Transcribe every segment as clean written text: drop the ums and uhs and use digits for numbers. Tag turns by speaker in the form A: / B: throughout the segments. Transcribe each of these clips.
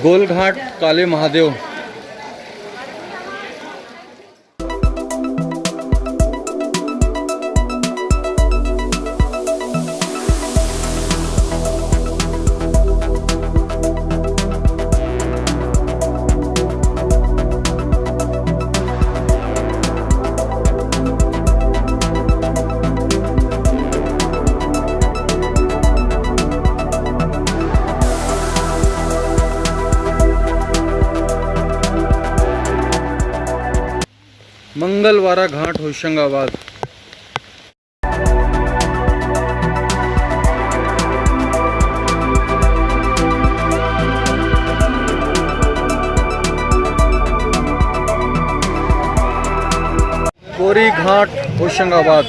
A: गोलघाट काले महादेव। मंगलवारा घाट होशंगाबाद। कोरी घाट होशंगाबाद।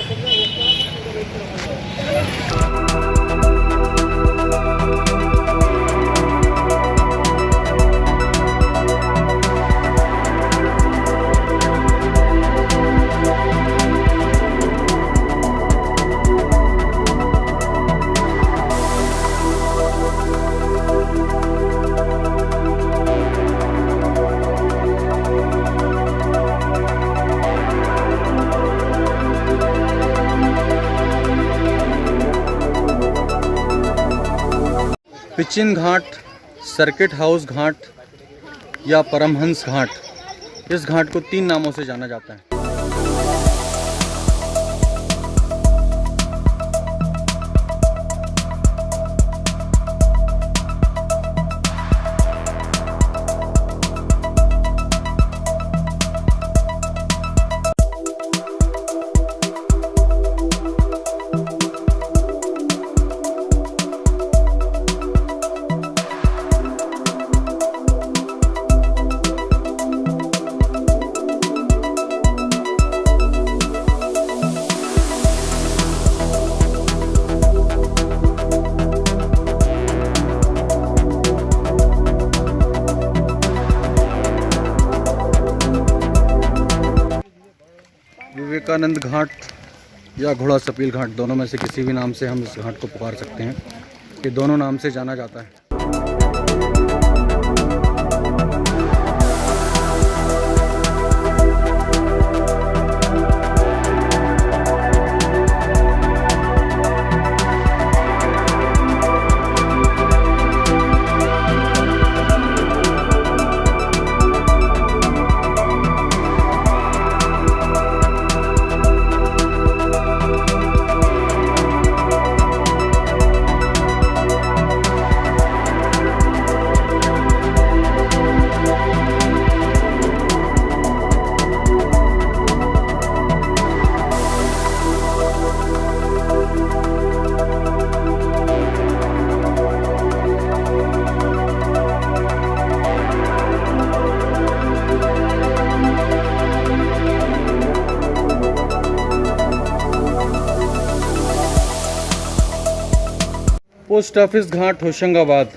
A: पिचिन घाट, circuit house घाट या परमहंस घाट, इस घाट को 3 नामों से जाना जाता है। विवेकानंद घाट या घोड़ा सपील घाट, दोनों में से किसी भी नाम से हम इस घाट को पुकार सकते हैं। ये दोनों नाम से जाना जाता है। पोस्ट ऑफिस घाट होशंगाबाद।